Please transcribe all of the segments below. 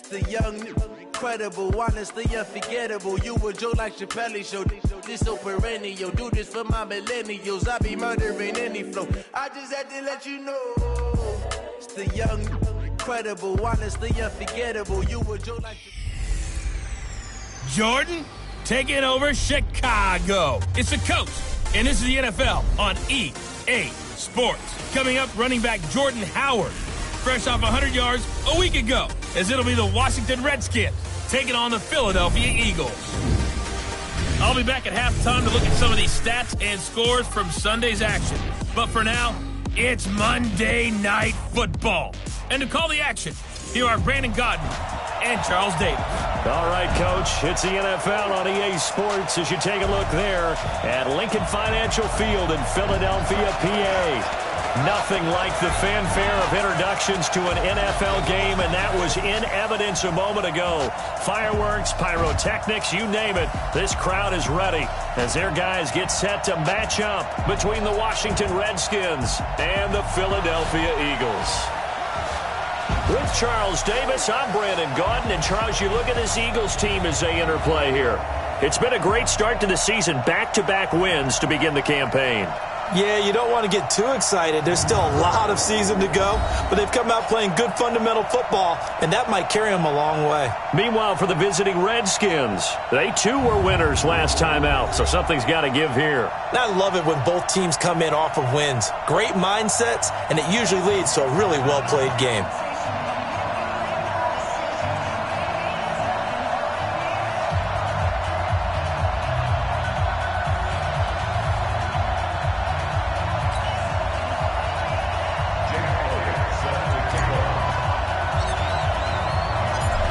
The young, incredible, honestly unforgettable. You a Joe like Chappelle show. This so perennial. Do this for my millennials. I be murdering any flow. I just had to let you know. It's the young, incredible, honestly unforgettable. You a Joe like Jordan, taking over Chicago. It's the coach, and this is the NFL on EA Sports. Coming up, running back Jordan Howard, fresh off 100 yards a week ago, as it'll be the Washington Redskins taking on the Philadelphia Eagles. I'll be back at halftime to look at some of these stats and scores from Sunday's action. But for now, it's Monday Night Football. And to call the action, here are Brandon Godden and Charles Davis. All right, Coach, it's the NFL on EA Sports as you take a look there at Lincoln Financial Field in Philadelphia, PA. Nothing like the fanfare of introductions to an NFL game, and that was in evidence a moment ago. Fireworks, pyrotechnics, you name it. This crowd is ready as their guys get set to match up between the Washington Redskins and the Philadelphia Eagles. With Charles Davis, I'm Brandon Gaudin. And Charles, you look at this Eagles team as they interplay here. It's been a great start to the season, back-to-back wins to begin the campaign. Yeah, you don't want to get too excited. There's still a lot of season to go, but they've come out playing good fundamental football, and that might carry them a long way. Meanwhile, for the visiting Redskins, they too were winners last time out, so something's got to give here. I love it when both teams come in off of wins. Great mindsets, and it usually leads to a really well-played game.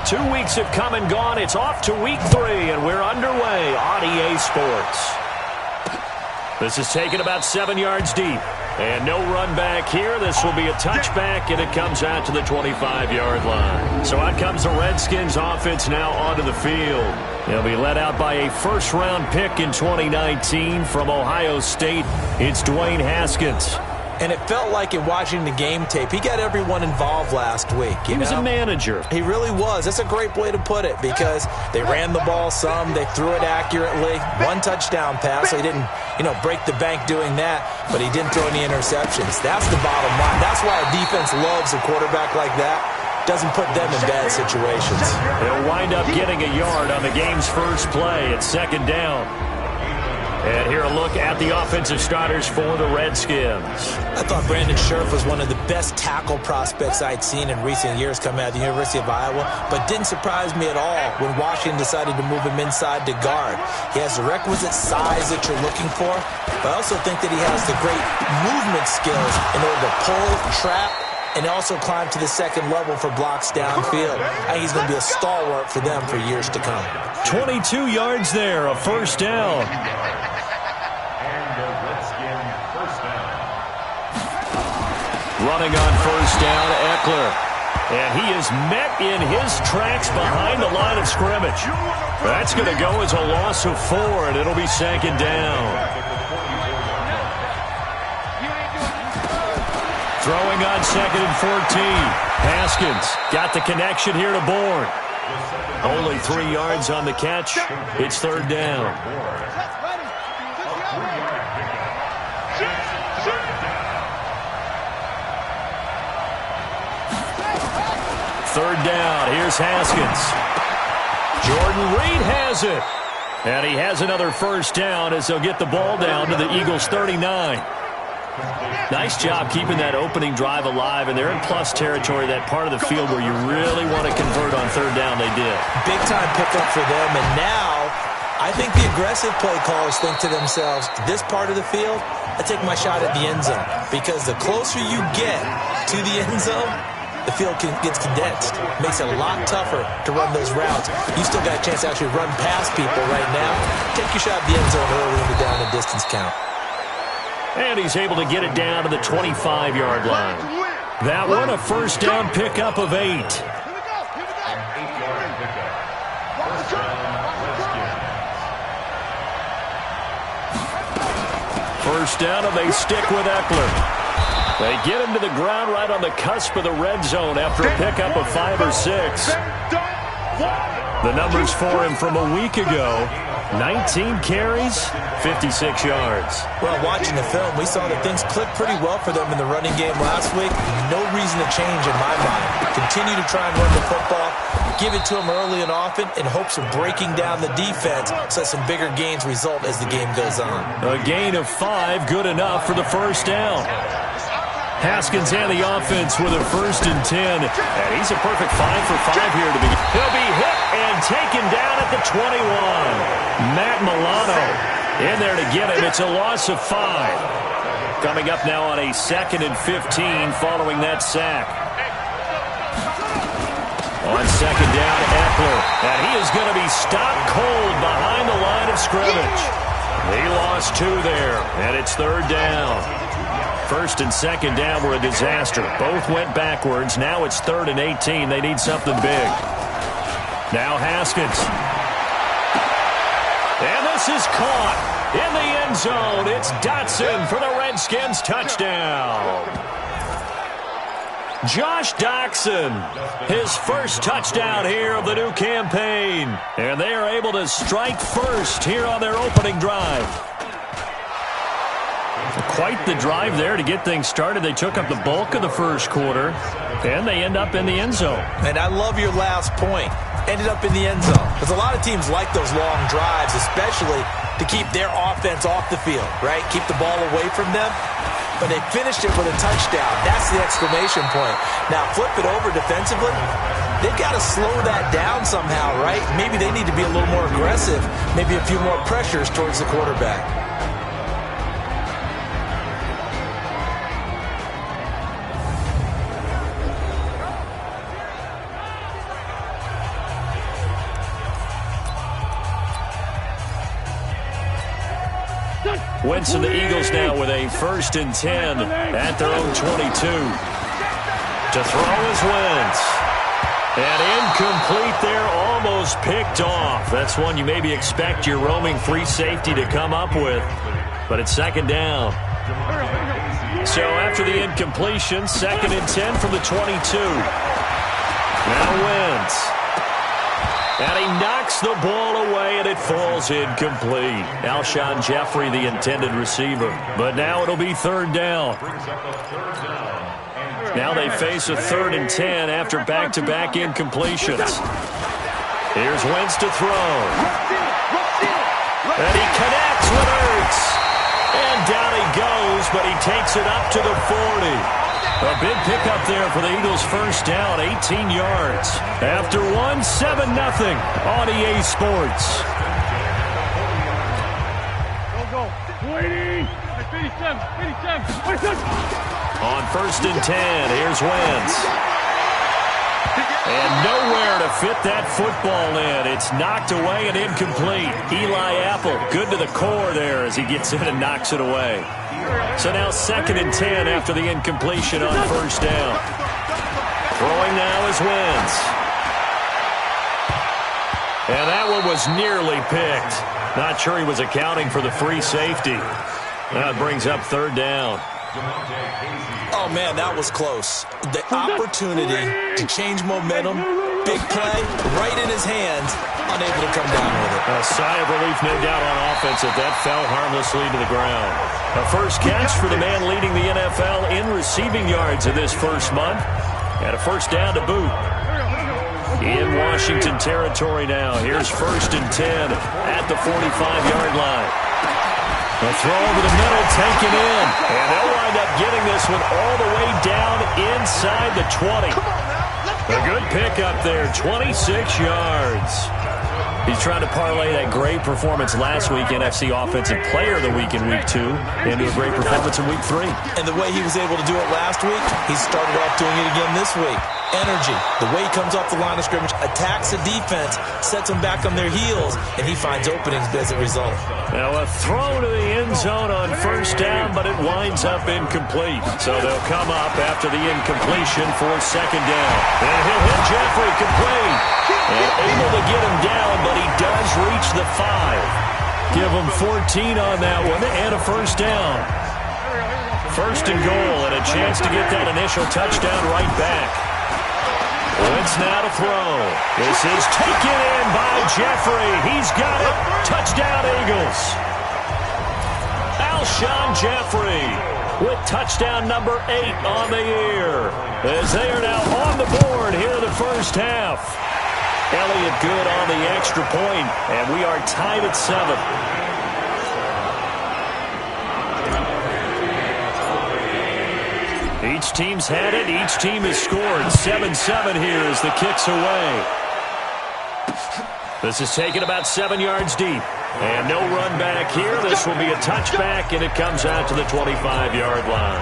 Two weeks have come and gone. It's off to week 3, and we're underway on EA Sports. This is taken about 7 yards deep. And no run back here. This will be a touchback, and it comes out to the 25-yard line. So out comes the Redskins offense now onto the field. They'll be led out by a first-round pick in 2019 from Ohio State. It's Dwayne Haskins. And it felt like in watching the game tape, he got everyone involved last week. He was a manager. He really was. That's a great way to put it because they ran the ball some. They threw it accurately. One touchdown pass. So he didn't, break the bank doing that, but he didn't throw any interceptions. That's the bottom line. That's why a defense loves a quarterback like that. Doesn't put them in bad situations. They'll wind up getting a yard on the game's first play. It's second down. And here a look at the offensive starters for the Redskins. I thought Brandon Scherff was one of the best tackle prospects I'd seen in recent years coming out of the University of Iowa, but didn't surprise me at all when Washington decided to move him inside to guard. He has the requisite size that you're looking for, but I also think that he has the great movement skills in order to pull, trap, and also climb to the second level for blocks downfield. I think he's going to be a stalwart for them for years to come. 22 yards there, a first down. Running on first down, Eckler. And he is met in his tracks behind the line of scrimmage. That's going to go as a loss of 4, and it'll be second down. Throwing on second and 14. Haskins got the connection here to Bourne. Only 3 yards on the catch. It's third down. Third down, here's Haskins. Jordan Reed has it. And he has another first down as they'll get the ball down to the Eagles' 39. Nice job keeping that opening drive alive, and they're in plus territory, that part of the field where you really want to convert on third down. They did. Big-time pickup for them, and now I think the aggressive play callers think to themselves, this part of the field, I take my shot at the end zone, because the closer you get to the end zone, the field gets condensed. Makes it a lot tougher to run those routes. You still got a chance to actually run past people right now. Take your shot at the end zone early in the down and distance count. And he's able to get it down to the 25-yard line. That one, a first down pickup of 8. First down, and they stick with Eckler. They get him to the ground right on the cusp of the red zone after a pickup of 5 or 6. The numbers for him from a week ago: 19 carries, 56 yards. Well, watching the film, we saw that things clicked pretty well for them in the running game last week. No reason to change in my mind. Continue to try and run the football, give it to them early and often in hopes of breaking down the defense so some bigger gains result as the game goes on. A gain of 5, good enough for the first down. Haskins and the offense with a 1st and 10. And he's a perfect 5 for 5 here to begin. He'll be hit and taken down at the 21. Matt Milano in there to get him. It's a loss of 5. Coming up now on a 2nd and 15 following that sack. On 2nd down, Eckler. And he is going to be stopped cold behind the line of scrimmage. He lost 2 there, and it's 3rd down. 1st and 2nd down were a disaster. Both went backwards. Now it's 3rd and 18. They need something big. Now Haskins. And this is caught in the end zone. It's Dotson for the Redskins touchdown. Josh Doctson, his first touchdown here of the new campaign. And they are able to strike first here on their opening drive. Quite the drive there to get things started. They took up the bulk of the first quarter, and they end up in the end zone. And I love your last point. Ended up in the end zone. Because a lot of teams like those long drives, especially to keep their offense off the field, right? Keep the ball away from them. But they finished it with a touchdown. That's the exclamation point. Now, flip it over defensively. They've got to slow that down somehow, right? Maybe they need to be a little more aggressive. Maybe a few more pressures towards the quarterback. Wentz and the Eagles now with a 1st and 10 at their own 22. To throw is Wentz. And incomplete there, almost picked off. That's one you maybe expect your roaming free safety to come up with. But it's 2nd down. So after the incompletion, 2nd and 10 from the 22. Now Wentz. And he knocks the ball away, and it falls incomplete. Alshon Jeffrey, the intended receiver. But now it'll be 3rd down. Now they face a 3rd and 10 after back-to-back incompletions. Here's Wentz to throw. And he connects with Ertz. And down he goes, but he takes it up to the 40. A big pickup there for the Eagles' first down, 18 yards. After 7-0 on EA Sports. On 1st and 10, here's Wentz. And nowhere to fit that football in. It's knocked away and incomplete. Eli Apple, good to the core there as he gets in and knocks it away. So now 2nd and 10 after the incompletion on 1st down. Throwing now is Wentz. And that one was nearly picked. Not sure he was accounting for the free safety. That brings up 3rd down. Oh, man, that was close. The opportunity to change momentum, big play, right in his hands, unable to come down with it. A sigh of relief, no doubt, on offense if that fell harmlessly to the ground. A first catch for the man leading the NFL in receiving yards in this first month. And a 1st down to boot. In Washington territory now. Here's 1st and 10 at the 45-yard line. A throw over the middle, taken in. And they'll wind up getting this one all the way down inside the 20. A good pickup there, 26 yards. He's trying to parlay that great performance last week, NFC Offensive Player of the Week in Week 2, into a great performance in Week 3. And the way he was able to do it last week, he started off doing it again this week. Energy, the way he comes off the line of scrimmage, attacks the defense, sets them back on their heels, and he finds openings as a result. Now a throw to the end zone on 1st down, but it winds up incomplete. So they'll come up after the incompletion for 2nd down. And he'll hit Jeffrey complete. And able to get him down, but he does reach the 5. Give him 14 on that one and a 1st down. First and goal, and a chance to get that initial touchdown right back. Wentz now to throw. This is taken in by Jeffrey. He's got it. Touchdown, Eagles. Alshon Jeffrey with touchdown number 8 on the year, as they are now on the board here in the first half. Elliott good on the extra point, and we are tied at 7. Each team's had it. Each team has scored. 7-7 here as the kick's away. This is taken about 7 yards deep. And no run back here. This will be a touchback, and it comes out to the 25-yard line.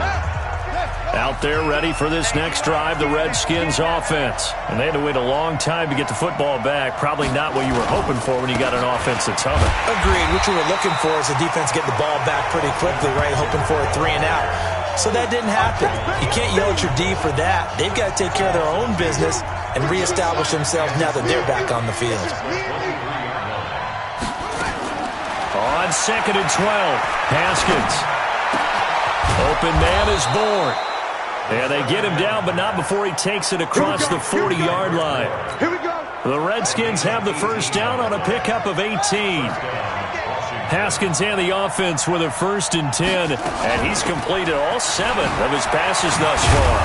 Out there ready for this next drive, the Redskins offense. And they had to wait a long time to get the football back. Probably not what you were hoping for when you got an offense that's humming. Agreed. What you were looking for is the defense get the ball back pretty quickly, right? Hoping for a 3 and out. So that didn't happen. You can't yell at your D for that. They've got to take care of their own business and reestablish themselves now that they're back on the field. On 2nd and 12, Haskins. Open man is born. And they get him down, but not before he takes it across the 40-yard line. Here we go. The Redskins have the first down on a pickup of 18. Haskins and the offense with a 1st and 10, and he's completed all 7 of his passes thus far.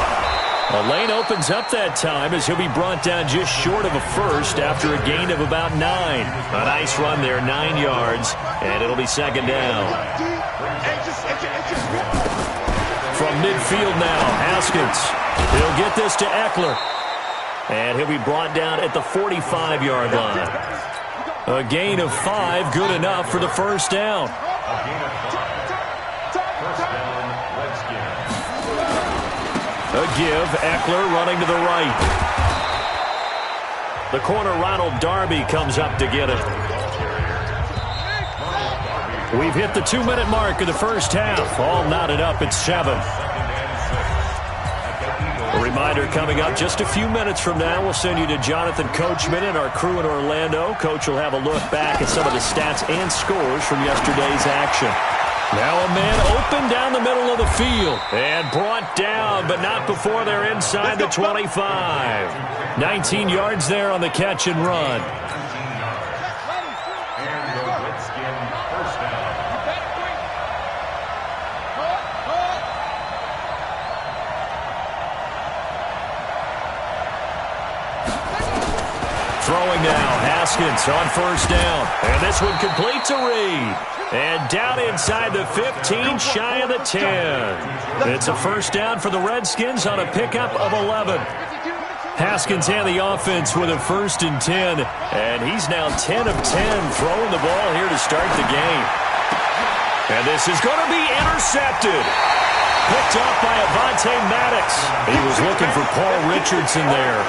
A lane opens up that time as he'll be brought down just short of a first after a gain of about 9. A nice run there, 9 yards, and it'll be 2nd down. From midfield now, Haskins. He'll get this to Eckler, and he'll be brought down at the 45-yard line. A gain of 5, good enough for the first down. A give, Eckler running to the right. The corner, Ronald Darby, comes up to get it. We've hit the 2-minute mark of the first half. All knotted up at 7. A reminder coming up just a few minutes from now. We'll send you to Jonathan Coachman and our crew in Orlando. Coach will have a look back at some of the stats and scores from yesterday's action. Now a man open down the middle of the field and brought down, but not before they're inside the 25. 19 yards there on the catch and run. Throwing now, Haskins on first down. And this one completes a read. And down inside the 15, shy of the 10. It's a first down for the Redskins on a pickup of 11. Haskins and the offense with a 1st and 10. And he's now 10 of 10 throwing the ball here to start the game. And this is going to be intercepted. Picked off by Avonte Maddox. He was looking for Paul Richardson there.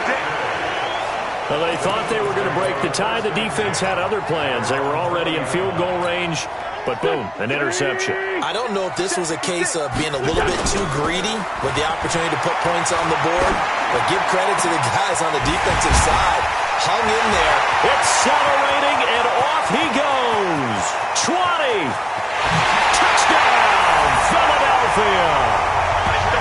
Well, they thought they were going to break the tie. The defense had other plans. They were already in field goal range, but boom, an interception. I don't know if this was a case of being a little bit too greedy with the opportunity to put points on the board, but give credit to the guys on the defensive side. Hung in there. Accelerating, and off he goes. 20. Touchdown, Philadelphia.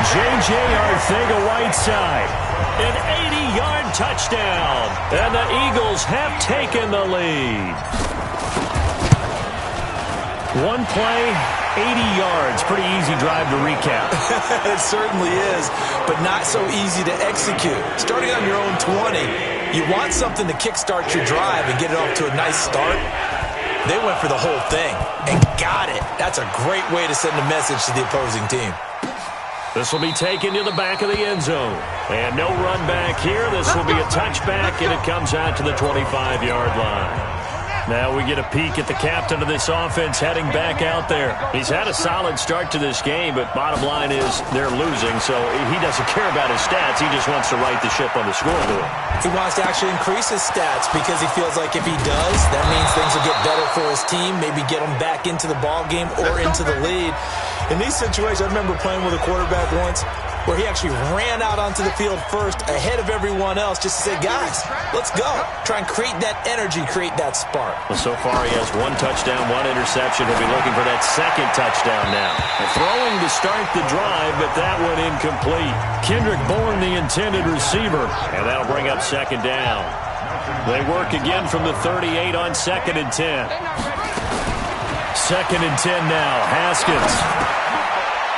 J.J. Arcega-Whiteside. An 80-yard touchdown, and the Eagles have taken the lead. One play, 80 yards. Pretty easy drive to recap. It certainly is, but not so easy to execute. Starting on your own 20, you want something to kickstart your drive and get it off to a nice start. They went for the whole thing and got it. That's a great way to send a message to the opposing team. This will be taken to the back of the end zone. And no run back here. This will be a touchback, and it comes out to the 25-yard line. Now we get a peek at the captain of this offense heading back out there. He's had a solid start to this game, but bottom line is they're losing, so he doesn't care about his stats. He just wants to right the ship on the scoreboard. He wants to actually increase his stats because he feels like if he does, that means things will get better for his team, maybe get him back into the ball game or into the lead. In these situations, I remember playing with a quarterback once. where he actually ran out onto the field first ahead of everyone else just to say, guys, let's go. Try and create that energy, create that spark. Well, so far he has 1 touchdown, 1 interception. He'll be looking for that second touchdown now. Throwing to start the drive, but that one incomplete. Kendrick Bourne, the intended receiver, and that'll bring up second down. They work again from the 38 on 2nd and 10. 2nd and 10 now. Haskins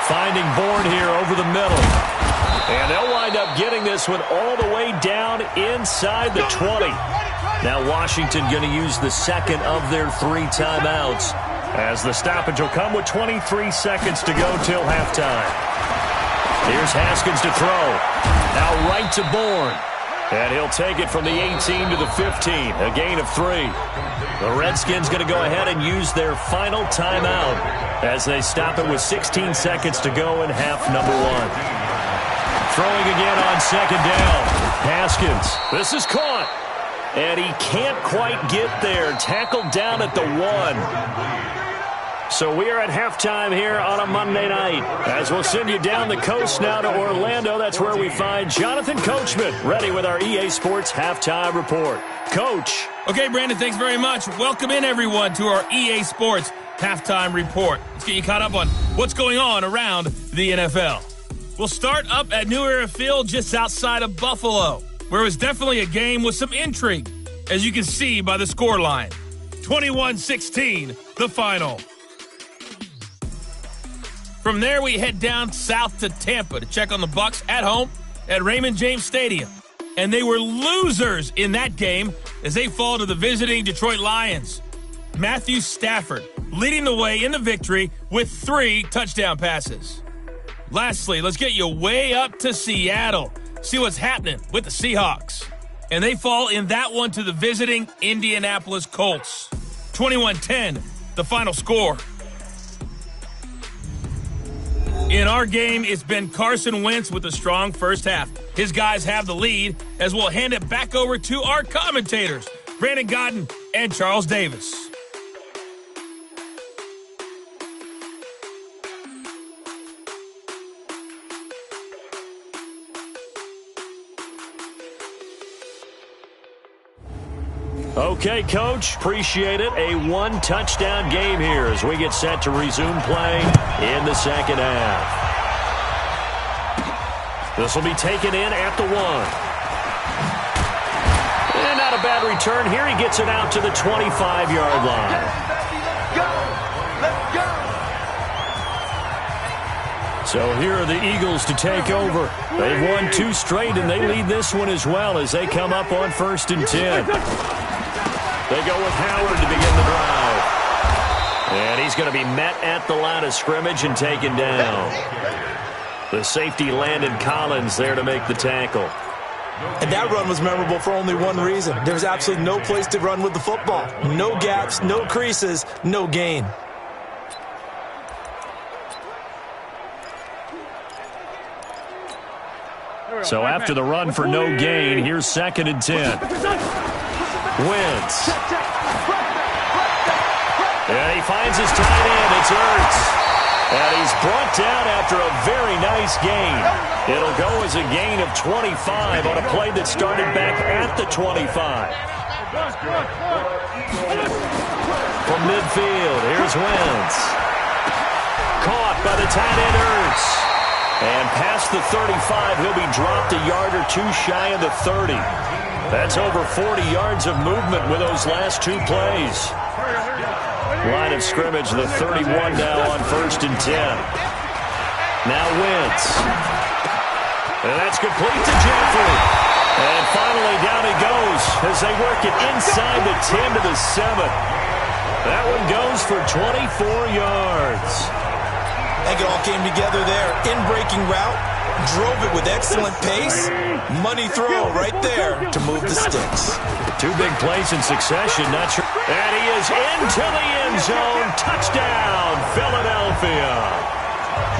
finding Bourne here over the middle. And they'll wind up getting this one all the way down inside the 20. Now Washington going to use the second of their 3 timeouts, as the stoppage will come with 23 seconds to go till halftime. Here's Haskins to throw. Now right to Bourne. And he'll take it from the 18 to the 15, a gain of 3. The Redskins going to go ahead and use their final timeout as they stop it with 16 seconds to go in half number 1. Throwing again on 2nd down. Haskins. This is caught. And he can't quite get there. Tackled down at the 1. So we are at halftime here on a Monday night, as we'll send you down the coast now to Orlando. That's where we find Jonathan Coachman, ready with our EA Sports Halftime Report. Coach. Okay, Brandon, thanks very much. Welcome in, everyone, to our EA Sports Halftime Report. Let's get you caught up on what's going on around the NFL. We'll start up at New Era Field just outside of Buffalo, where it was definitely a game with some intrigue, as you can see by the scoreline. 21-16, the final. From there, we head down south to Tampa to check on the Bucs at home at Raymond James Stadium. And they were losers in that game as they fall to the visiting Detroit Lions. Matthew Stafford leading the way in the victory with 3 touchdown passes. Lastly, let's get you way up to Seattle. See what's happening with the Seahawks. And they fall in that one to the visiting Indianapolis Colts. 21-10, the final score. In our game, it's been Carson Wentz with a strong first half. His guys have the lead, as we'll hand it back over to our commentators, Brandon Godden and Charles Davis. Okay, Coach, appreciate it. A 1-touchdown game here as we get set to resume play in the second half. This will be taken in at the 1. And not a bad return here. He gets it out to the 25-yard line. So here are the Eagles to take over. They've won 2 straight, and they lead this one as well as they come up on 1st and 10. They go with Howard to begin the drive. And he's going to be met at the line of scrimmage and taken down. The safety Landon Collins there to make the tackle. And that run was memorable for only one reason. There was absolutely no place to run with the football. No gaps, no creases, no gain. So after the run for no gain, here's 2nd and 10. Wentz. And he finds his tight end. It's Ertz. And he's brought down after a very nice gain. It'll go as a gain of 25 on a play that started back at the 25. From midfield, here's Wentz. Caught by the tight end Ertz. And past the 35, he'll be dropped a yard or 2 shy of the 30. That's over 40 yards of movement with those last 2 plays. Line of scrimmage, the 31 now on 1st and 10. Now Wentz. And that's complete to Jeffrey. And finally down he goes as they work it inside the 10 to the 7. That one goes for 24 yards. I think it all came together there. In-breaking route, drove it with excellent pace. Money throw right there to move the sticks. 2 big plays in succession. Not sure. And he is into the end zone. Touchdown, Philadelphia.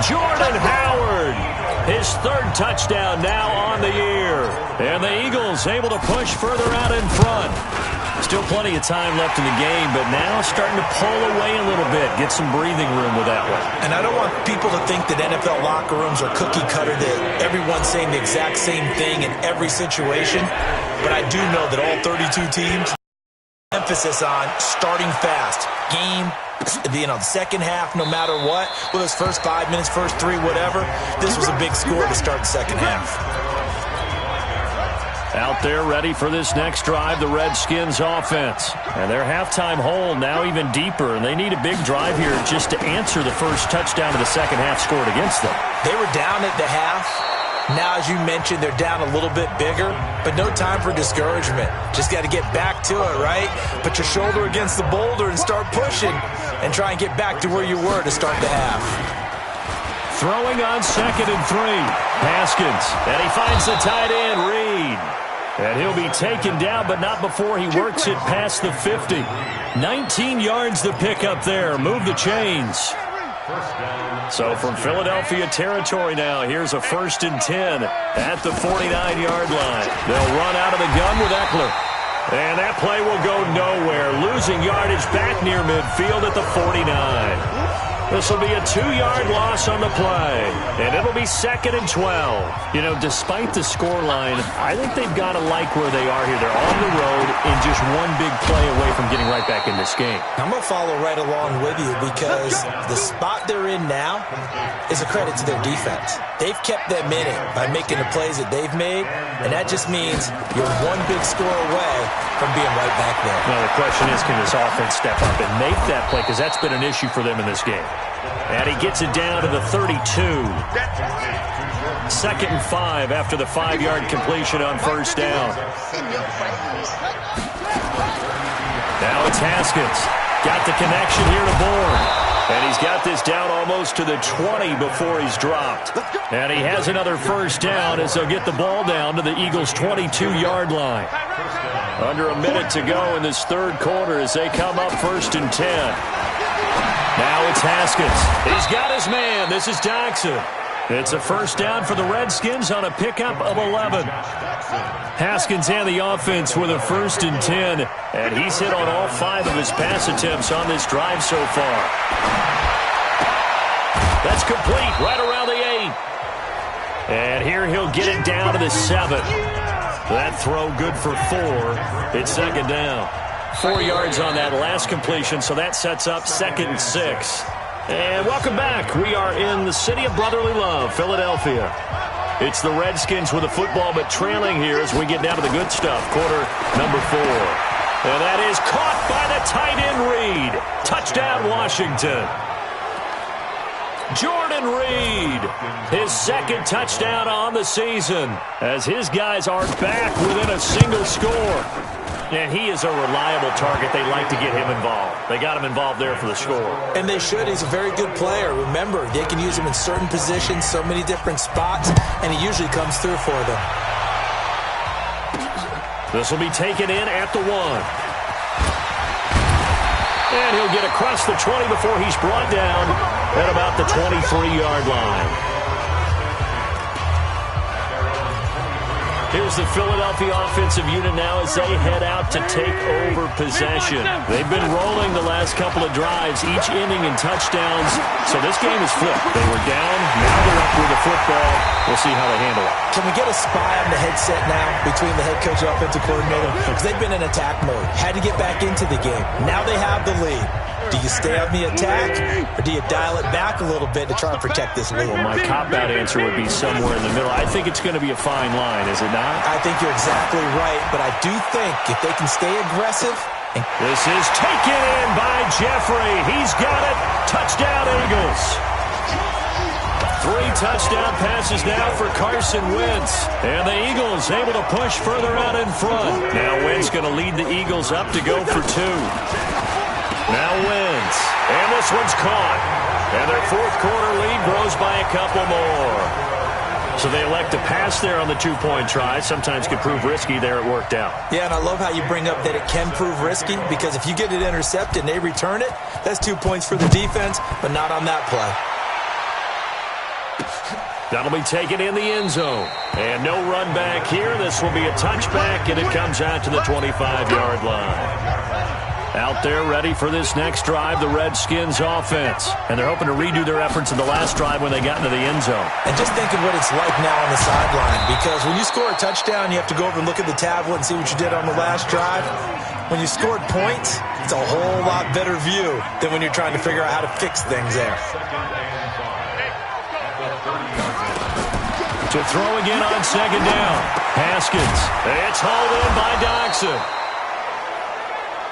Jordan Howard, his 3rd touchdown now on the year. And the Eagles able to push further out in front. Still plenty of time left in the game, but now starting to pull away a little bit. Get some breathing room with that one. And I don't want people to think that NFL locker rooms are cookie cutter, that everyone's saying the exact same thing in every situation. But I do know that all 32 teams emphasis on starting fast. Game, the second half, no matter what, whether it's first 5 minutes, first 3, whatever, this was a big score to start the second half. Out there ready for this next drive, the Redskins offense. And their halftime hole now even deeper, and they need a big drive here just to answer the first touchdown of the second half scored against them. They were down at the half. Now, as you mentioned, they're down a little bit bigger, but no time for discouragement. Just got to get back to it, right? Put your shoulder against the boulder and start pushing and try and get back to where you were to start the half. Throwing on 2nd and 3. Haskins, and he finds the tight end, Reed. And he'll be taken down, but not before he works it past the 50. 19 yards the pickup there. Move the chains. So from Philadelphia territory now, here's a 1st and 10 at the 49-yard line. They'll run out of the gun with Eckler. And that play will go nowhere. Losing yardage back near midfield at the 49. This will be a 2-yard loss on the play, and it'll be 2nd and 12. You know, despite the scoreline, I think they've got to like where they are here. They're on the road and just one big play away from getting right back in this game. I'm going to follow right along with you because the spot they're in now is a credit to their defense. They've kept them in it by making the plays that they've made, and that just means you're one big score away from being right back there. Now, the question is, can this offense step up and make that play? Because that's been an issue for them in this game. And he gets it down to the 32. 2nd and 5 after the 5-yard completion on first down. Now it's Haskins. Got the connection here to Bourne. And he's got this down almost to the 20 before he's dropped. And he has another first down as they'll get the ball down to the Eagles' 22-yard line. Under a minute to go in this third quarter as they come up 1st and 10. Now it's Haskins. He's got his man. This is Jackson. It's a first down for the Redskins on a pickup of 11. Haskins and the offense with a 1st and 10. And he's hit on all 5 of his pass attempts on this drive so far. That's complete right around the 8. And here he'll get it down to the 7. That throw good for 4. It's 2nd down. 4 yards on that last completion, so that sets up 2nd and 6. And welcome back. We are in the city of brotherly love, Philadelphia. It's the Redskins with the football, but trailing here as we get down to the good stuff. Quarter number 4. And that is caught by the tight end, Reed. Touchdown, Washington. Jordan Reed, his 2nd touchdown on the season, as his guys are back within a single score. And he is a reliable target. They like to get him involved. They got him involved there for the score. And they should. He's a very good player. Remember, they can use him in certain positions, so many different spots, and he usually comes through for them. This will be taken in at the 1. And he'll get across the 20 before he's brought down at about the 23-yard line. Here's the Philadelphia offensive unit now as they head out to take over possession. They've been rolling the last couple of drives, each ending in touchdowns. So this game is flipped. They were down, now they're up with the football. We'll see how they handle it. Can we get a spy on the headset now between the head coach and offensive coordinator? Because they've been in attack mode. Had to get back into the game. Now they have the lead. Do you stay on the attack, or do you dial it back a little bit to try and protect this lead? Well, my cop-out answer would be somewhere in the middle. I think it's going to be a fine line, is it not? I think you're exactly right, but I do think if they can stay aggressive. This is taken in by Jeffrey. He's got it. Touchdown, Eagles. 3 touchdown passes now for Carson Wentz. And the Eagles able to push further out in front. Now Wentz going to lead the Eagles up to go for 2. Now Wentz. And this one's caught. And their fourth quarter lead grows by a couple more. So they elect to pass there on the 2-point try. Sometimes can prove risky. There it worked out. Yeah, and I love how you bring up that it can prove risky, because if you get it intercepted and they return it, that's 2 points for the defense, but not on that play. That'll be taken in the end zone. And no run back here. This will be a touchback, and it comes out to the 25-yard line. Out there ready for this next drive, the Redskins offense. And they're hoping to redo their efforts in the last drive when they got into the end zone. And just think of what it's like now on the sideline, because when you score a touchdown, you have to go over and look at the tablet and see what you did on the last drive. When you scored points, it's a whole lot better view than when you're trying to figure out how to fix things there. To throw again on second down. Haskins. It's hauled in by Doxson.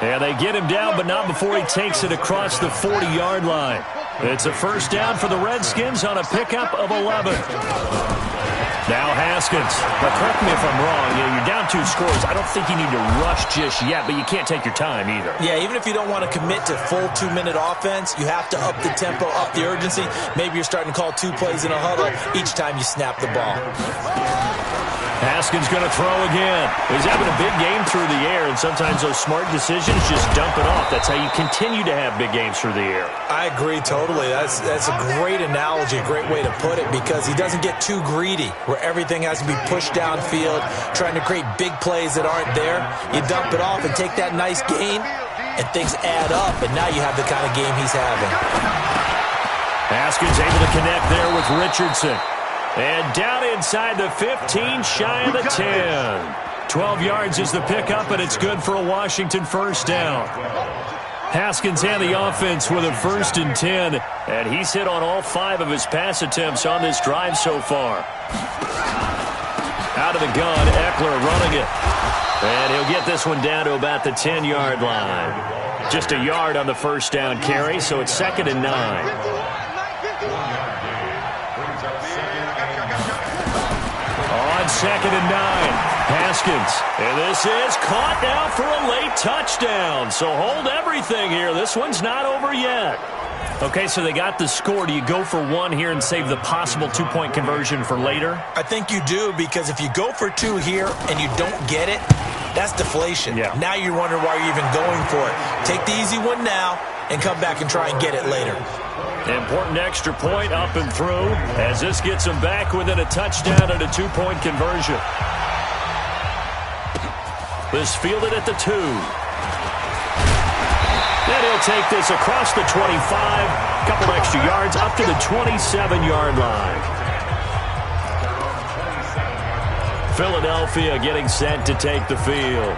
And they get him down, but not before he takes it across the 40-yard line. It's a first down for the Redskins on a pickup of 11. Now Haskins. But correct me if I'm wrong. You're down 2 scores. I don't think you need to rush just yet, but you can't take your time either. Yeah, even if you don't want to commit to full 2-minute offense, you have to up the tempo, up the urgency. Maybe you're starting to call 2 plays in a huddle each time you snap the ball. Haskins going to throw again. He's having a big game through the air, and sometimes those smart decisions just dump it off. That's how you continue to have big games through the air. I agree totally. That's a great analogy, a great way to put it, because he doesn't get too greedy where everything has to be pushed downfield, trying to create big plays that aren't there. You dump it off and take that nice gain, and things add up, and now you have the kind of game he's having. Haskins able to connect there with Richardson. And down inside the 15, shy of the 10. 12 yards is the pickup, and it's good for a Washington first down. Haskins and the offense with a 1st and 10, and he's hit on all 5 of his pass attempts on this drive so far. Out of the gun, Eckler running it. And he'll get this one down to about the 10-yard line. Just a yard on the first down carry, so it's 2nd and 9. On 2nd and 9, Haskins. And this is caught now for a late touchdown. So hold everything here. This one's not over yet. Okay, so they got the score. Do you go for 1 here and save the possible 2-point conversion for later? I think you do, because if you go for 2 here and you don't get it, that's deflation. Yeah. Now you're wondering why you're even going for it. Take the easy one now and come back and try and get it later. Important extra point up and through as this gets them back within a touchdown and a 2-point conversion. This fielded at the 2. Then he'll take this across the 25, a couple extra yards up to the 27-yard line. Philadelphia getting set to take the field.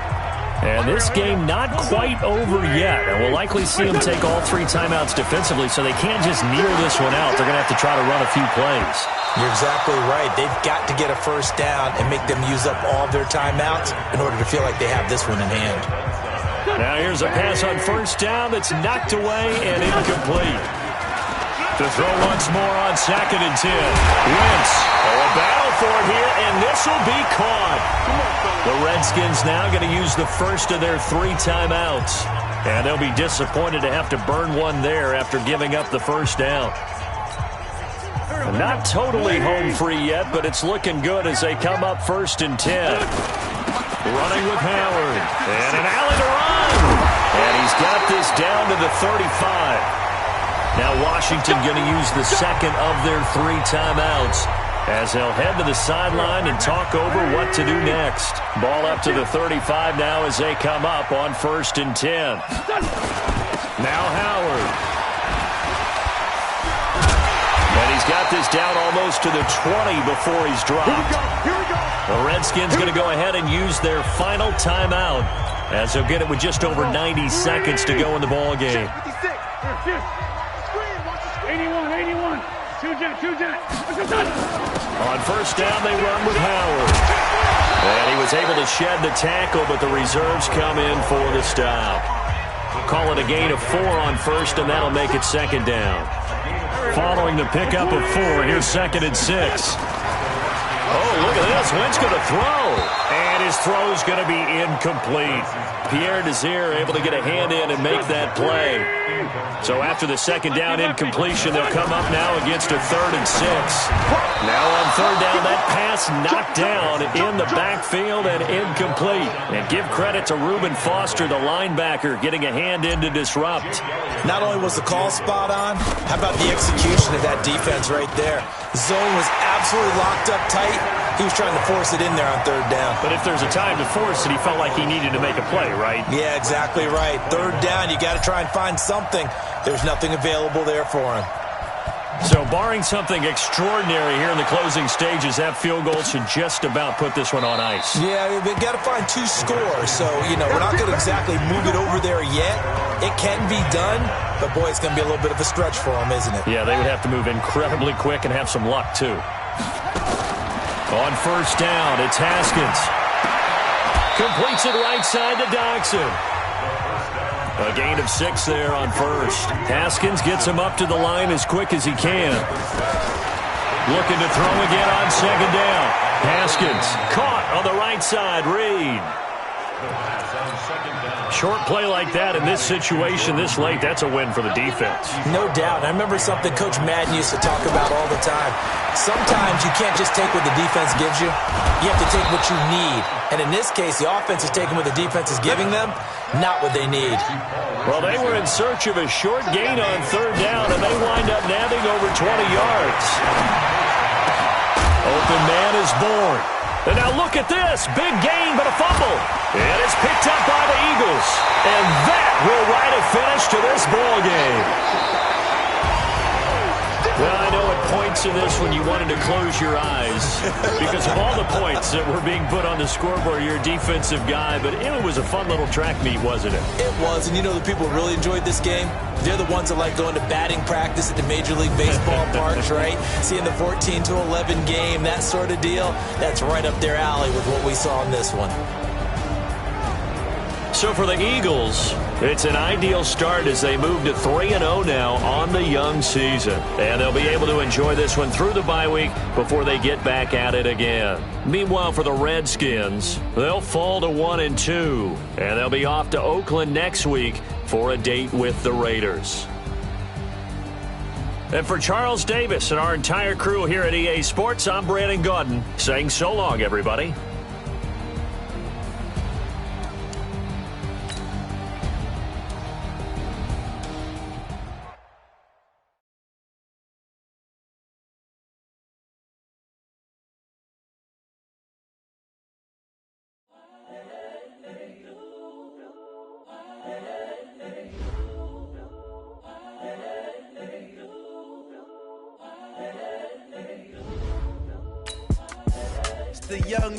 And this game not quite over yet. And we'll likely see them take all 3 timeouts defensively, so they can't just kneel this one out. They're going to have to try to run a few plays. You're exactly right. They've got to get a first down and make them use up all their timeouts in order to feel like they have this one in hand. Now here's a pass on first down that's knocked away and incomplete. To throw once more on 2nd and 10. Wentz. A battle for it here, and this will be caught. The Redskins now going to use the first of their 3 timeouts. And they'll be disappointed to have to burn one there after giving up the first down. Not totally home free yet, but it's looking good as they come up 1st and 10. Running with Howard. And an alley to run. And he's got this down to the 35. Now Washington going to use the second of their 3 timeouts as they'll head to the sideline and talk over what to do next. Ball up to the 35 now as they come up on 1st and 10. Now Howard. And he's got this down almost to the 20 before he's dropped. Here we go. The Redskins going to go ahead and use their final timeout as they'll get it with just over 90 seconds to go in the ball game. 81. Two jet. On first down, they run with Howard. And he was able to shed the tackle, but the reserves come in for the stop. Call it a gain of 4 on first, and that'll make it 2nd down. Following the pickup of 4, here's 2nd and 6. Oh, look at this. Wentz going to throw. And his throw's going to be incomplete. Pierre Desir able to get a hand in and make that play. So after the second down incompletion, they'll come up now against a 3rd and 6. Now on 3rd down, that pass knocked down in the backfield and incomplete. And give credit to Reuben Foster, the linebacker, getting a hand in to disrupt. Not only was the call spot on, how about the execution of that defense right there? Zone was absolutely locked up tight. He was trying to force it in there on 3rd down. But if there's a time to force it, he felt like he needed to make a play, right? Yeah, exactly right. 3rd down, you got to try and find something. There's nothing available there for him. So barring something extraordinary here in the closing stages, that field goal should just about put this one on ice. Yeah, we've got to find 2 scores. So, we're not going to exactly move it over there yet. It can be done, but, boy, it's going to be a little bit of a stretch for him, isn't it? Yeah, they would have to move incredibly quick and have some luck, too. On 1st down, it's Haskins. Completes it right side to Dodson. A gain of 6 there on 1st. Haskins gets him up to the line as quick as he can. Looking to throw again on 2nd down. Haskins caught on the right side. Reed. Short play like that in this situation this late, that's a win for the defense. No doubt. I remember something Coach Madden used to talk about all the time. Sometimes you can't just take what the defense gives you. You have to take what you need. And in this case, the offense is taking what the defense is giving them, not what they need. Well, they were in search of a short gain on 3rd down, and they wind up nabbing over 20 yards. Open man is born. And now look at this. Big gain, but a fumble. And it's picked up by the Eagles. And that will write a finish to this ball game. Well, I know at points in this when you wanted to close your eyes because of all the points that were being put on the scoreboard, you're a defensive guy, but it was a fun little track meet, wasn't it? It was, and the people who really enjoyed this game, they're the ones that like going to batting practice at the Major League Baseball parks, right? Seeing the 14-11 game, that sort of deal, that's right up their alley with what we saw in this one. So for the Eagles, it's an ideal start as they move to 3-0 now on the young season. And they'll be able to enjoy this one through the bye week before they get back at it again. Meanwhile, for the Redskins, they'll fall to 1-2. And they'll be off to Oakland next week for a date with the Raiders. And for Charles Davis and our entire crew here at EA Sports, I'm Brandon Gaudin saying so long, everybody. The young,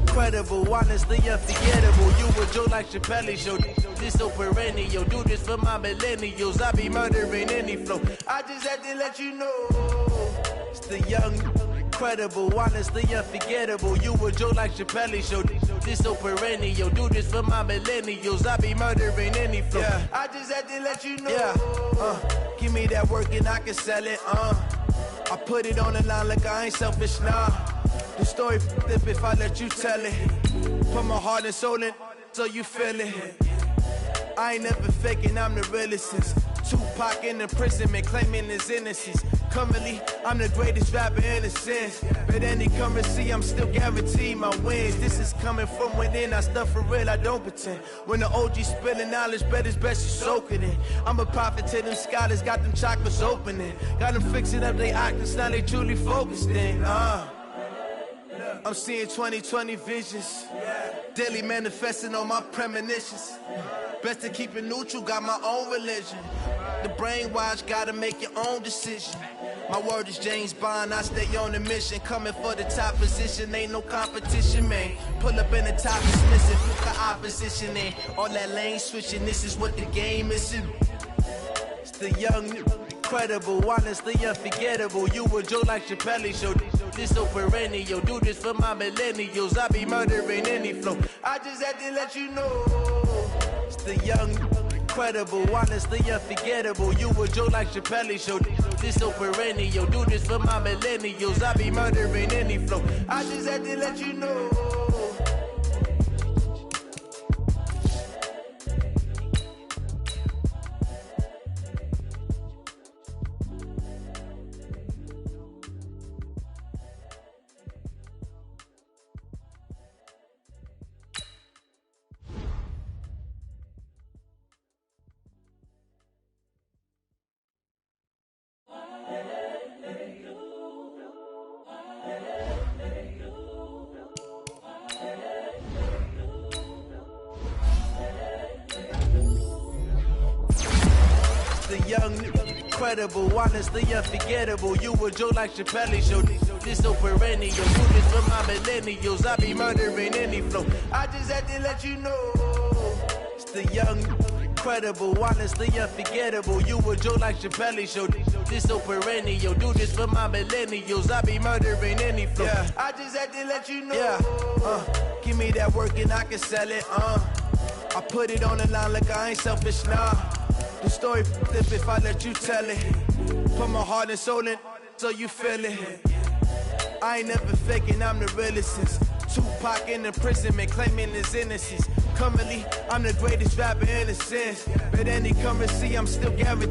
incredible, honestly unforgettable. You a Joe like Chappelle show. This so perennial. Do this for my millennials. I be murdering any flow. I just had to let you know. It's the young, incredible, honestly unforgettable. You a Joe like Chappelle show. This so perennial. Do this for my millennials. I be murdering any flow. Yeah. I just had to let you know. Yeah. Give me that work and I can sell it. I put it on the line like I ain't selfish, nah. The story flip if I let you tell it. Put my heart and soul in so you feel it. I ain't never faking, I'm the realest since Tupac in imprisonment, claiming his innocence. Currently, I'm the greatest rapper in a sense. But any currency, I'm still guaranteed my wins. This is coming from within, I stuff for real, I don't pretend. When the OG spilling knowledge, bet it's best you soak it in. I'm a prophet to them scholars, got them chakras opening. Got them fixing up they octaves, now they truly focused in. I'm seeing 2020 visions. Daily manifesting on my premonitions. Best to keep it neutral, got my own religion. The brainwash, gotta make your own decision. My word is James Bond, I stay on a mission. Coming for the top position, ain't no competition, man. Pull up in the top is missing, put the opposition in. All that lane switching, this is what the game is. It's the young, incredible, honestly unforgettable. You a Joe like Chappelle show. This so perennial. Do this for my millennials. I be murdering any flow. I just had to let you know. It's the young, Incredible, honestly unforgettable. You a joke like Chappelle show. This so perennial. Do this for my millennials. I be murdering any flow. I just had to let you know. The young, incredible, honestly unforgettable. You a joke like Chappelle show. This so perennial. Do this for my millennials. I be murdering any flow. I just had to let you know. It's the young, incredible, honestly unforgettable. You a joke like Chappelle show. This so perennial. Do this for my millennials. I be murdering any flow. Yeah. I just had to let you know. Yeah. Give me that work and I can sell it. I put it on the line like I ain't selfish, nah. The story flip if I let you tell it. Put my heart and soul in so you feel it. I ain't never faking, I'm the realest since Tupac in imprisonment, claiming his innocence. Currently, I'm the greatest rapper in a sense. But any currency, I'm still guaranteed.